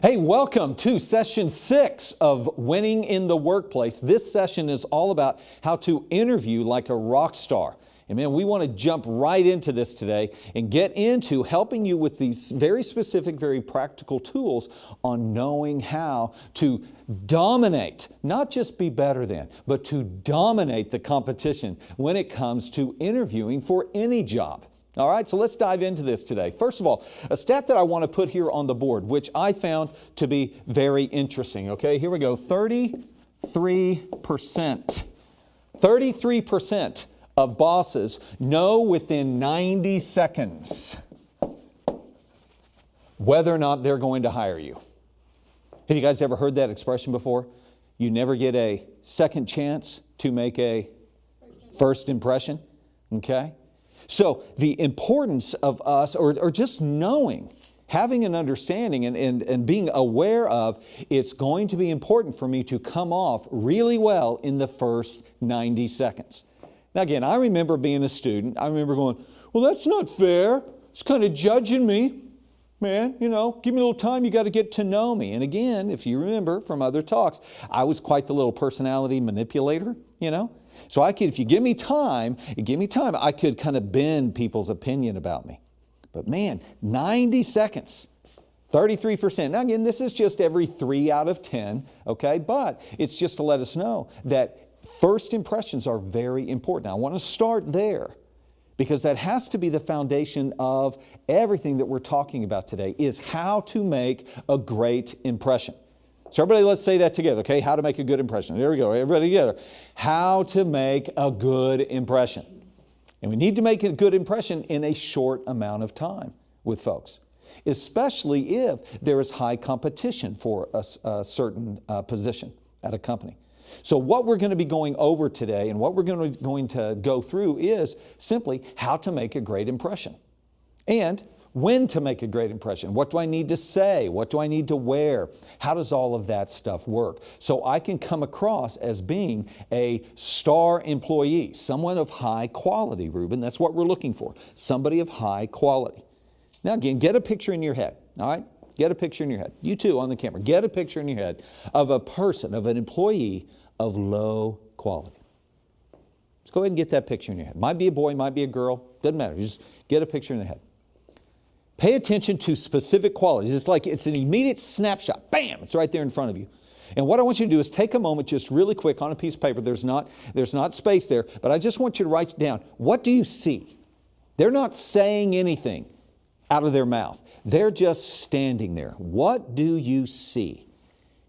Hey, welcome to session 6 of Winning in the Workplace. This session is all about how to interview like a rock star. And man, we want to jump right into this today and get into helping you with these very specific, very practical tools on knowing how to dominate, not just be better than, but to dominate the competition when it comes to interviewing for any job. All right, so let's dive into this today. First of all, a stat that I want to put here on the board, which I found to be very interesting. Okay, here we go. 33%. 33% of bosses know within 90 seconds whether or not they're going to hire you. Have you guys ever heard that expression before? You never get a second chance to make a first impression. Okay? So the importance of us, or just knowing, having an understanding and being aware of, it's going to be important for me to come off really well in the first 90 seconds. Now again, I remember being a student, I remember going, well, that's not fair. It's kind of judging me. Man, you know, give me a little time, you got to get to know me. And again, if you remember from other talks, I was quite the little personality manipulator, you know. So I could, if you give me time, I could kind of bend people's opinion about me. But man, 90 seconds, 33%. Now again, this is just every 3 out of 10, okay? But it's just to let us know that first impressions are very important. Now, I want to start there because that has to be the foundation of everything that we're talking about today, is how to make a great impression. So everybody, let's say that together, okay? How to make a good impression. There we go, everybody together. How to make a good impression. And we need to make a good impression in a short amount of time with folks, especially if there is high competition for a certain position at a company. So what we're going to be going over today and what we're going to go through is simply how to make a great impression. And when to make a great impression. What do I need to say? What do I need to wear? How does all of that stuff work? So I can come across as being a star employee, someone of high quality, Ruben. That's what we're looking for, somebody of high quality. Now again, get a picture in your head, all right? Get a picture in your head. You too on the camera. Get a picture in your head of a person, of an employee of low quality. Let's go ahead and get that picture in your head. Might be a boy, might be a girl, doesn't matter. You just get a picture in the head. Pay attention to specific qualities. It's like it's an immediate snapshot. Bam! It's right there in front of you. And what I want you to do is take a moment just really quick on a piece of paper. There's not space there, but I just want you to write down, what do you see? They're not saying anything out of their mouth. They're just standing there. What do you see?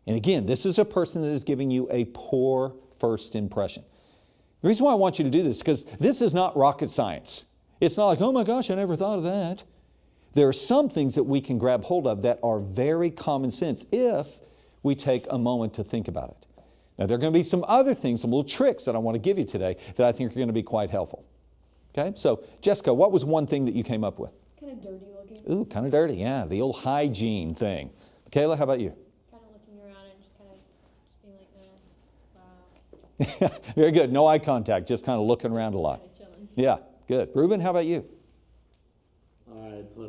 And again, this is a person that is giving you a poor first impression. The reason why I want you to do this is because this is not rocket science. It's not like, oh my gosh, I never thought of that. There are some things that we can grab hold of that are very common sense if we take a moment to think about it. Now, there are going to be some other things, some little tricks that I want to give you today that I think are going to be quite helpful. Okay, so Jessica, what was one thing that you came up with? Kind of dirty looking. Ooh, kind of dirty, yeah, the old hygiene thing. Kayla, how about you? Kind of looking around and just kind of being like, wow. Very good, no eye contact, just kind of looking around a lot. Kind of chilling. Yeah, good. Ruben, how about you? I put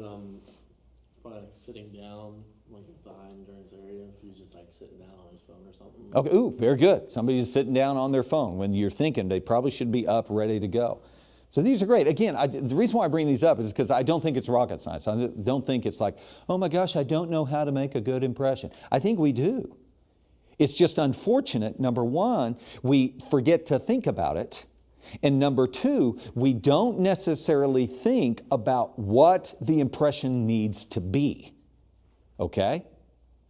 probably like sitting down, like it's the high endurance area. If he's just like sitting down on his phone or something. Okay, ooh, very good. Somebody's sitting down on their phone when you're thinking they probably should be up, ready to go. So these are great. Again, the reason why I bring these up is because I don't think it's rocket science. I don't think it's like, oh my gosh, I don't know how to make a good impression. I think we do. It's just unfortunate, number one, we forget to think about it. And number two, we don't necessarily think about what the impression needs to be. Okay?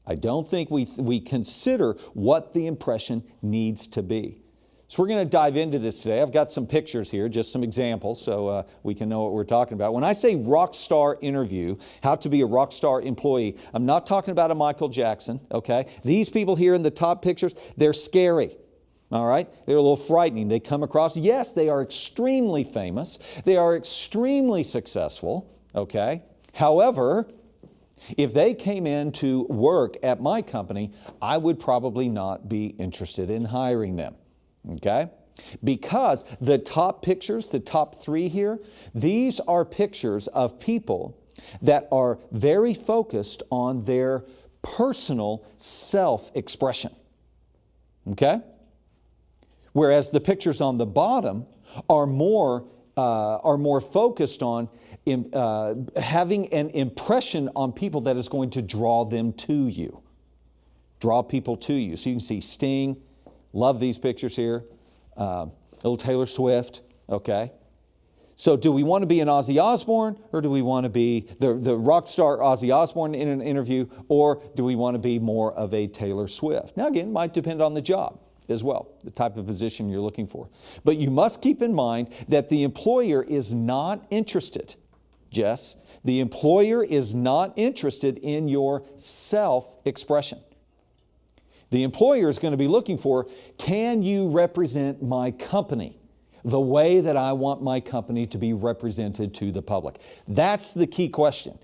I don't think we consider what the impression needs to be. So we're going to dive into this today. I've got some pictures here, just some examples, so we can know what we're talking about. When I say rock star interview, how to be a rock star employee, I'm not talking about a Michael Jackson, okay? These people here in the top pictures, they're scary. All right? They're a little frightening. They come across, yes, they are extremely famous. They are extremely successful, okay? However, if they came in to work at my company, I would probably not be interested in hiring them, okay? Because the top pictures, the top 3 here, these are pictures of people that are very focused on their personal self-expression. Okay? Whereas the pictures on the bottom are more focused on having an impression on people that is going to draw them to you. Draw people to you. So you can see Sting, love these pictures here. Little Taylor Swift, okay? So do we want to be an Ozzy Osbourne, or do we want to be the rock star Ozzy Osbourne in an interview, or do we want to be more of a Taylor Swift? Now again, it might depend on the job as well, the type of position you're looking for. But you must keep in mind that the employer is not interested, Jess, the employer is not interested in your self-expression. The employer is going to be looking for, can you represent my company the way that I want my company to be represented to the public? That's the key question.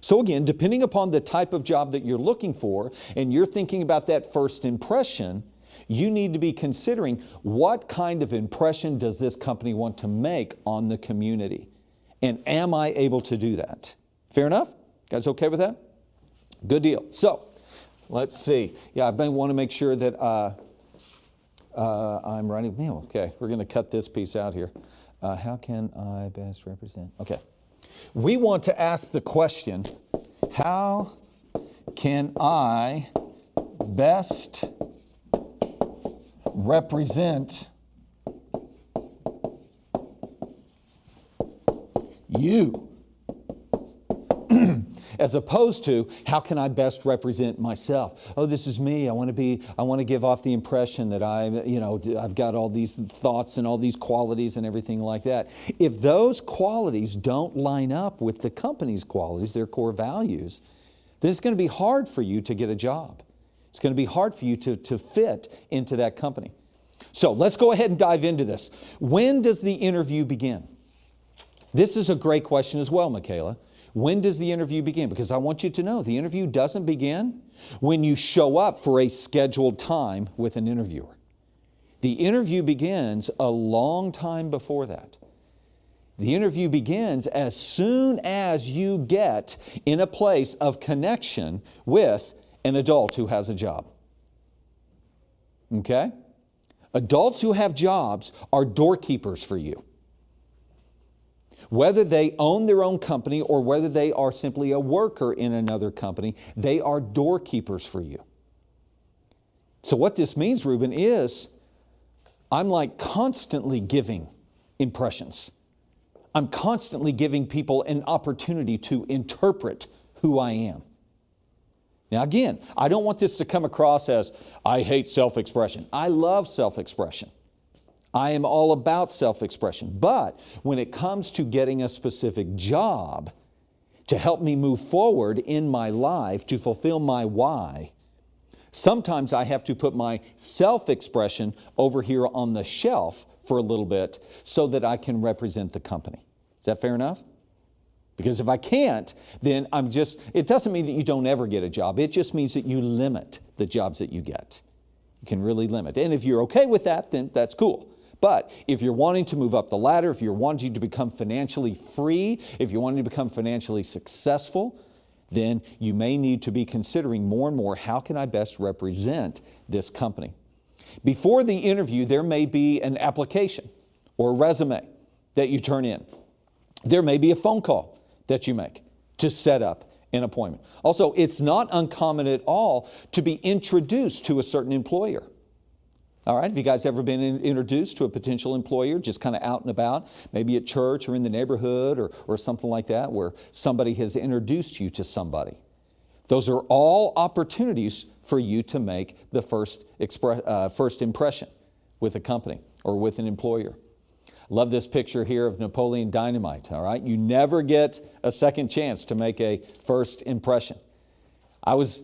So again, depending upon the type of job that you're looking for, and you're thinking about that first impression, you need to be considering, what kind of impression does this company want to make on the community? And am I able to do that? Fair enough? Guys okay with that? Good deal. So, let's see. Yeah, I want to make sure that I'm writing. Okay, we're going to cut this piece out here. How can I best represent? Okay. We want to ask the question, how can I best represent you? As opposed to, how can I best represent myself? Oh, this is me. I want to give off the impression that I've got all these thoughts and all these qualities and everything like that. If those qualities don't line up with the company's qualities, their core values, then it's going to be hard for you to get a job. It's going to be hard for you to fit into that company. So let's go ahead and dive into this. When does the interview begin? This is a great question as well, Michaela. When does the interview begin? Because I want you to know the interview doesn't begin when you show up for a scheduled time with an interviewer. The interview begins a long time before that. The interview begins as soon as you get in a place of connection with an adult who has a job. Okay? Adults who have jobs are doorkeepers for you. Whether they own their own company or whether they are simply a worker in another company, they are doorkeepers for you. So what this means, Reuben, is I'm like constantly giving impressions. I'm constantly giving people an opportunity to interpret who I am. Now again, I don't want this to come across as I hate self-expression. I love self-expression. I am all about self-expression. But when it comes to getting a specific job to help me move forward in my life, to fulfill my why, sometimes I have to put my self-expression over here on the shelf for a little bit so that I can represent the company. Is that fair enough? Because if I can't, then it doesn't mean that you don't ever get a job. It just means that you limit the jobs that you get. You can really limit. And if you're okay with that, then that's cool. But if you're wanting to move up the ladder, if you're wanting to become financially free, if you're wanting to become financially successful, then you may need to be considering more and more, how can I best represent this company? Before the interview, there may be an application or a resume that you turn in. There may be a phone call that you make to set up an appointment. Also, it's not uncommon at all to be introduced to a certain employer. All right, have you guys ever been introduced to a potential employer just kind of out and about, maybe at church or in the neighborhood or something like that, where somebody has introduced you to somebody? Those are all opportunities for you to make the first impression with a company or with an employer. Love this picture here of Napoleon Dynamite, all right? You never get a second chance to make a first impression. I was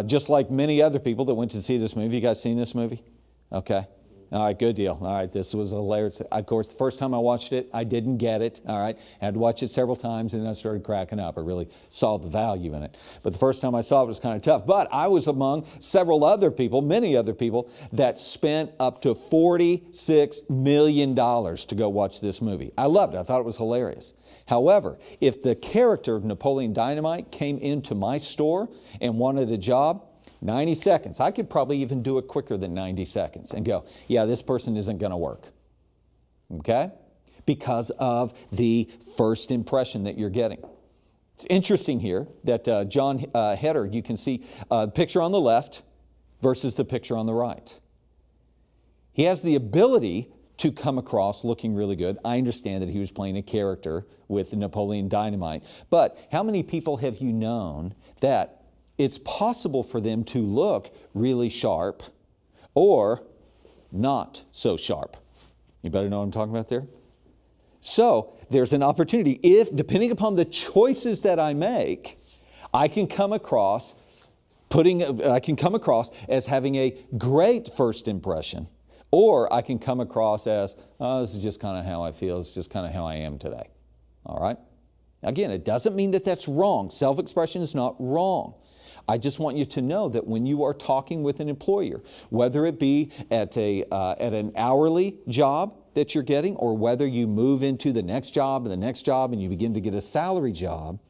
just like many other people that went to see this movie. You guys seen this movie? Okay. All right, good deal. All right, this was hilarious. Of course, the first time I watched it, I didn't get it. All right, I had to watch it several times, and then I started cracking up. I really saw the value in it. But the first time I saw it was kind of tough. But I was among several other people, many other people, that spent up to $46 million to go watch this movie. I loved it. I thought it was hilarious. However, if the character of Napoleon Dynamite came into my store and wanted a job, 90 seconds. I could probably even do it quicker than 90 seconds and go, yeah, this person isn't going to work. Okay? Because of the first impression that you're getting. It's interesting here that John Heder, you can see a picture on the left versus the picture on the right. He has the ability to come across looking really good. I understand that he was playing a character with Napoleon Dynamite. But how many people have you known that it's possible for them to look really sharp or not so sharp? You better know what I'm talking about there. So there's an opportunity. If, depending upon the choices that I make, I can come across as having a great first impression, or I can come across as, oh, this is just kind of how I feel. It's just kind of how I am today. All right? Again, it doesn't mean that that's wrong. Self-expression is not wrong. I just want you to know that when you are talking with an employer, whether it be at an hourly job that you're getting, or whether you move into the next job and you begin to get a salary job,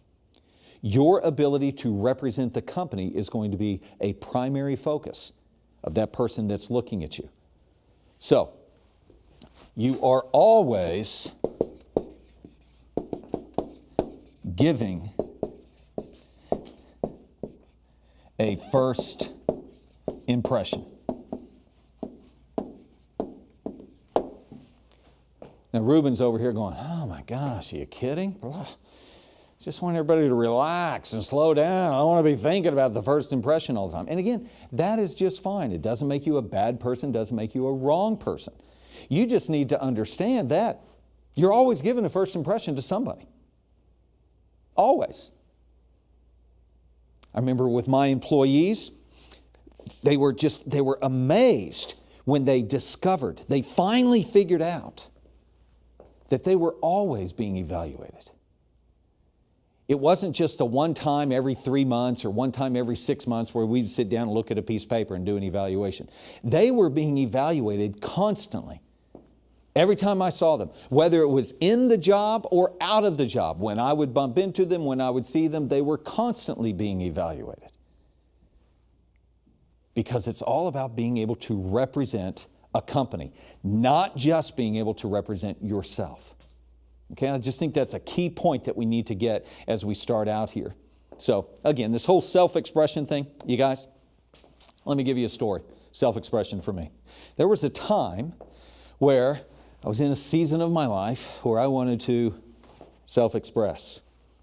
your ability to represent the company is going to be a primary focus of that person that's looking at you. So, you are always giving a first impression. Now, Ruben's over here going, oh my gosh, are you kidding? Just want everybody to relax and slow down. I don't want to be thinking about the first impression all the time. And again, that is just fine. It doesn't make you a bad person, doesn't make you a wrong person. You just need to understand that you're always giving a first impression to somebody. Always. I remember with my employees, they were amazed when they finally figured out that they were always being evaluated. It wasn't just a one time every 3 months or one time every 6 months where we'd sit down and look at a piece of paper and do an evaluation. They were being evaluated constantly. Every time I saw them, whether it was in the job or out of the job, when I would bump into them, when I would see them, they were constantly being evaluated. Because it's all about being able to represent a company, not just being able to represent yourself. Okay, I just think that's a key point that we need to get as we start out here. So again, this whole self-expression thing, you guys, let me give you a story. Self-expression for me. There was a time where I was in a season of my life where I wanted to self-express.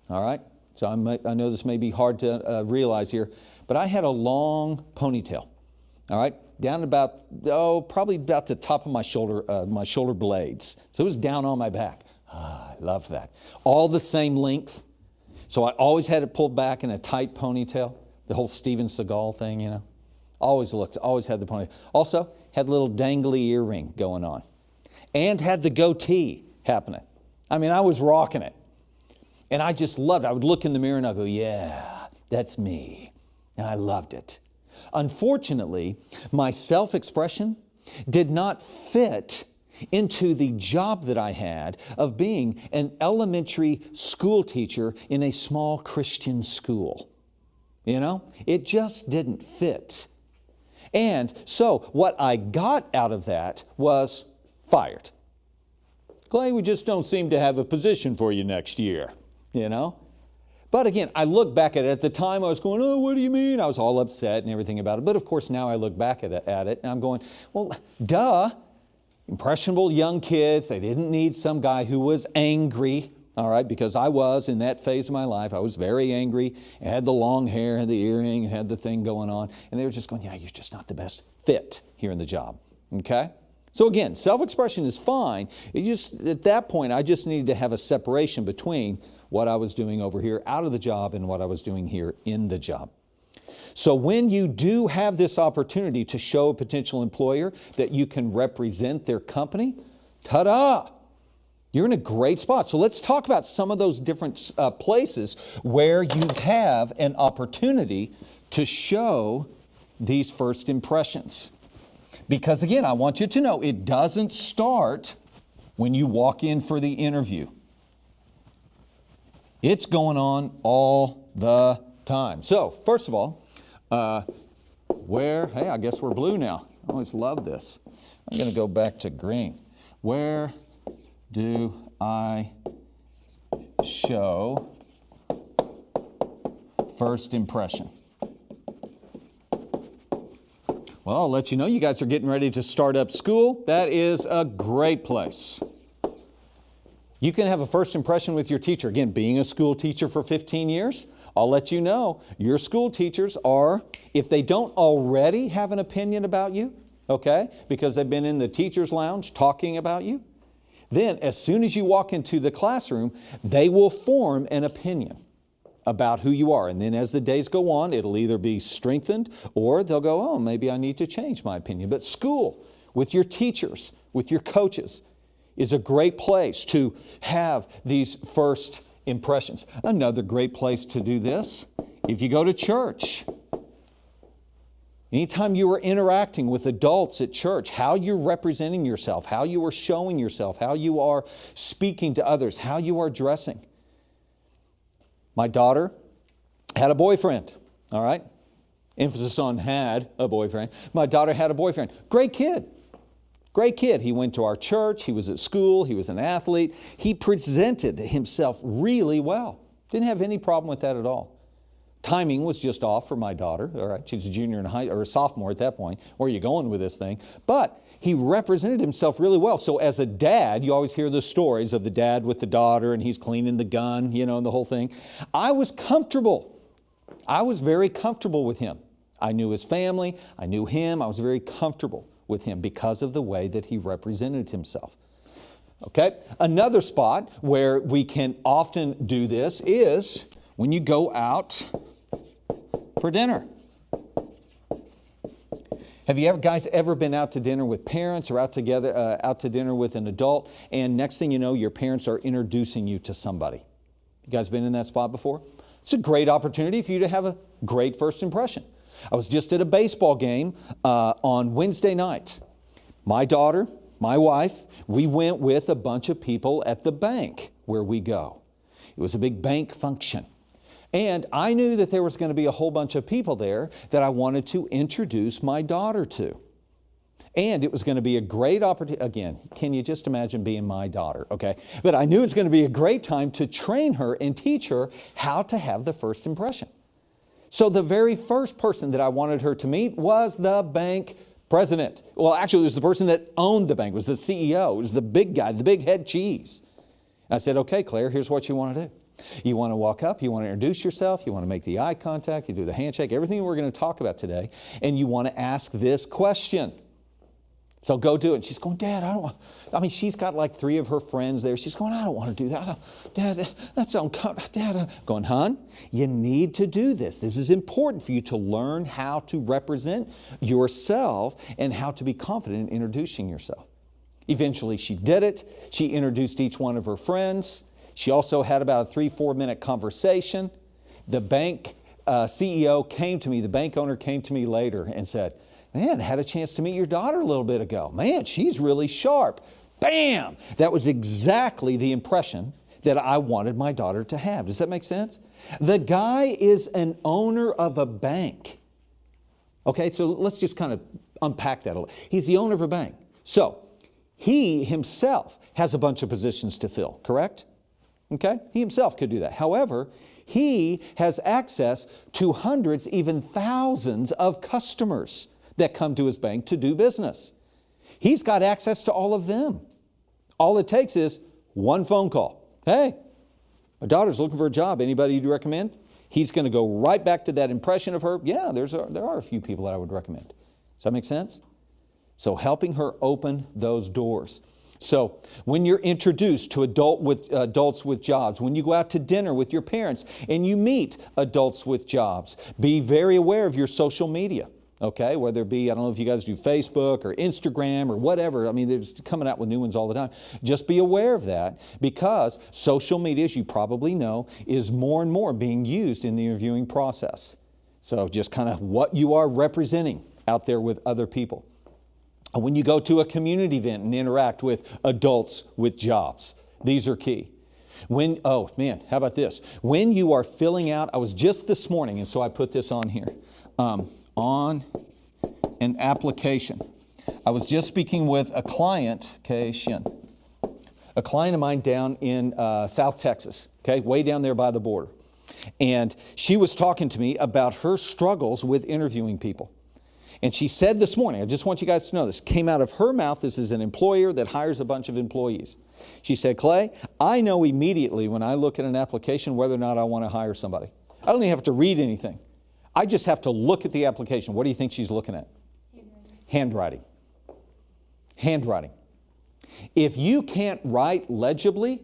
All right? So I know this may be hard to realize here, but I had a long ponytail. All right? Down about, probably about the top of my shoulder blades. So it was down on my back. I love that. All the same length. So I always had it pulled back in a tight ponytail. The whole Steven Seagal thing, you know. Always had the ponytail. Also, had a little dangly earring going on. And had the goatee happening. I mean, I was rocking it. And I just loved it. I would look in the mirror and I'd go, yeah, that's me. And I loved it. Unfortunately, my self-expression did not fit into the job that I had of being an elementary school teacher in a small Christian school. You know, it just didn't fit. And so what I got out of that was fired. Clay, we just don't seem to have a position for you next year, you know. But again, I look back at it. At the time I was going, oh, what do you mean? I was all upset and everything about it. But of course now I look back at it and I'm going, well, duh. Impressionable young kids, they didn't need some guy who was angry, all right, because I was in that phase of my life. I was very angry, I had the long hair, had the earring, had the thing going on, and they were just going, yeah, you're just not the best fit here in the job, okay? So again, self-expression is fine. It just, at that point, I just needed to have a separation between what I was doing over here out of the job and what I was doing here in the job. So when you do have this opportunity to show a potential employer that you can represent their company, ta-da! You're in a great spot. So let's talk about some of those different places where you have an opportunity to show these first impressions. Because again, I want you to know it doesn't start when you walk in for the interview. It's going on all the time. So first of all, hey, I guess we're blue now. I always love this. I'm going to go back to green. Where do I show first impression? Well, I'll let you know you guys are getting ready to start up school. That is a great place. You can have a first impression with your teacher. Again, being a school teacher for 15 years, I'll let you know your school teachers are, if they don't already have an opinion about you, okay, because they've been in the teacher's lounge talking about you, then as soon as you walk into the classroom, they will form an opinion about who you are. And then as the days go on, it'll either be strengthened or they'll go, oh, maybe I need to change my opinion. But school, with your teachers, with your coaches, is a great place to have these first impressions. Another great place to do this, if you go to church. Anytime you are interacting with adults at church, how you're representing yourself, how you are showing yourself, how you are speaking to others, how you are dressing. My daughter had a boyfriend, all right? Emphasis on had a boyfriend. My daughter had a boyfriend. Great kid. Great kid. He went to our church. He was at school. He was an athlete. He presented himself really well. Didn't have any problem with that at all. Timing was just off for my daughter. All right, she's a junior in or a sophomore at that point. Where are you going with this thing? But he represented himself really well. So as a dad, you always hear the stories of the dad with the daughter and he's cleaning the gun, you know, and the whole thing. I was comfortable. I was very comfortable with him. I knew his family. I knew him. I was very comfortable with him because of the way that he represented himself. Okay, another spot where we can often do this is when you go out for dinner. Have you guys ever been out to dinner with parents or out to dinner with an adult, and next thing you know, your parents are introducing you to somebody? You guys been in that spot before? It's a great opportunity for you to have a great first impression. I was just at a baseball game on Wednesday night. My daughter, my wife, we went with a bunch of people at the bank where we go. It was a big bank function. And I knew that there was going to be a whole bunch of people there that I wanted to introduce my daughter to. And it was going to be a great opportunity. Again, can you just imagine being my daughter, okay? But I knew it was going to be a great time to train her and teach her how to have the first impression. So the very first person that I wanted her to meet was the bank president. Well, actually, it was the person that owned the bank. It was the CEO. It was the big guy, the big head cheese. I said, okay, Claire, here's what you want to do. You want to walk up, you want to introduce yourself, you want to make the eye contact, you do the handshake, everything we're going to talk about today, and you want to ask this question. So go do it. And she's going, Dad, she's got like 3 of her friends there. She's going, I don't want to do that. Dad, that's uncomfortable. Dad, going, hon, you need to do this. This is important for you to learn how to represent yourself and how to be confident in introducing yourself. Eventually she did it. She introduced each one of her friends. She also had about a 3-4 minute conversation. The bank CEO came to me, the bank owner came to me later and said, man, I had a chance to meet your daughter a little bit ago. Man, she's really sharp. Bam! That was exactly the impression that I wanted my daughter to have. Does that make sense? The guy is an owner of a bank. Okay, so let's just kind of unpack that a little. He's the owner of a bank. So he himself has a bunch of positions to fill, correct? Okay, he himself could do that. However, he has access to hundreds, even thousands of customers that come to his bank to do business. He's got access to all of them. All it takes is one phone call. Hey, my daughter's looking for a job. Anybody you'd recommend? He's going to go right back to that impression of her. Yeah, there are a few people that I would recommend. Does that make sense? So helping her open those doors. So when you're introduced to adults with jobs, when you go out to dinner with your parents and you meet adults with jobs, be very aware of your social media. Okay, whether it be, I don't know if you guys do Facebook or Instagram or whatever. I mean, they're just coming out with new ones all the time. Just be aware of that, because social media, as you probably know, is more and more being used in the interviewing process. So just kind of what you are representing out there with other people. When you go to a community event and interact with adults with jobs, these are key. Oh man, how about this? When you are filling out, I was just this morning, and so I put this on here, on an application. I was just speaking with a client, okay, a client of mine down in South Texas, okay, way down there by the border. And she was talking to me about her struggles with interviewing people. And she said this morning, I just want you guys to know this, came out of her mouth. This is an employer that hires a bunch of employees. She said, Clay, I know immediately when I look at an application whether or not I want to hire somebody. I don't even have to read anything. I just have to look at the application. What do you think she's looking at? Handwriting. Handwriting. If you can't write legibly,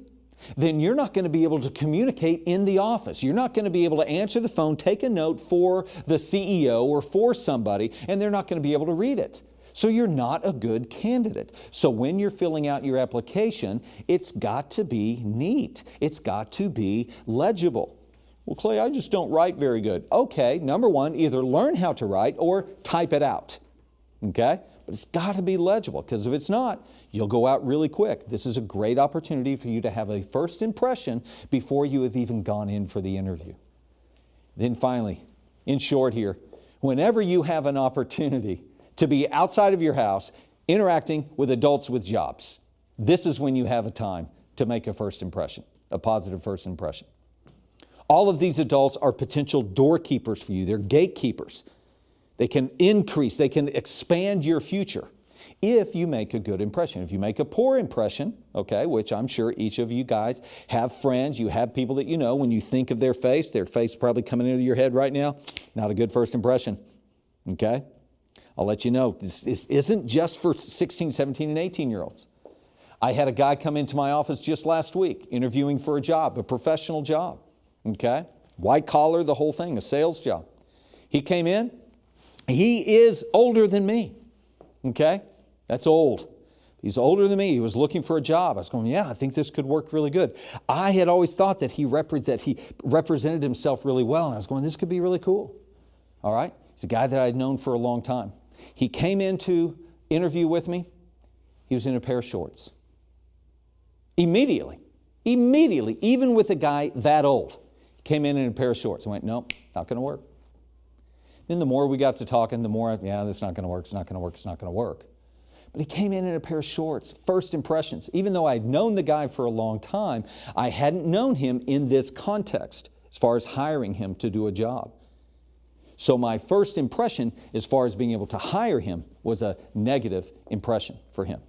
then you're not going to be able to communicate in the office. You're not going to be able to answer the phone, take a note for the CEO or for somebody, and they're not going to be able to read it. So you're not a good candidate. So when you're filling out your application, it's got to be neat. It's got to be legible. Well, Clay, I just don't write very good. Okay, number one, either learn how to write or type it out. Okay? But it's got to be legible, because if it's not, you'll go out really quick. This is a great opportunity for you to have a first impression before you have even gone in for the interview. Then finally, in short here, whenever you have an opportunity to be outside of your house interacting with adults with jobs, this is when you have a time to make a first impression, a positive first impression. All of these adults are potential doorkeepers for you. They're gatekeepers. They can increase, they can expand your future if you make a good impression. If you make a poor impression, okay, which I'm sure each of you guys have friends, you have people that you know, when you think of their face probably coming into your head right now, not a good first impression, okay? I'll let you know, this isn't just for 16, 17, and 18-year-olds. I had a guy come into my office just last week interviewing for a job, a professional job, okay? White collar, the whole thing, a sales job. He came in. He is older than me, okay? That's old. He's older than me. He was looking for a job. I was going, yeah, I think this could work really good. I had always thought that he represented himself really well, and I was going, this could be really cool. All right? He's a guy that I'd known for a long time. He came in to interview with me. He was in a pair of shorts. Immediately, even with a guy that old, he came in a pair of shorts. I went, nope, not going to work. Then the more we got to talking, the more, that's not going to work, it's not going to work, it's not going to work. But he came in a pair of shorts, first impressions. Even though I'd known the guy for a long time, I hadn't known him in this context as far as hiring him to do a job. So my first impression as far as being able to hire him was a negative impression for him.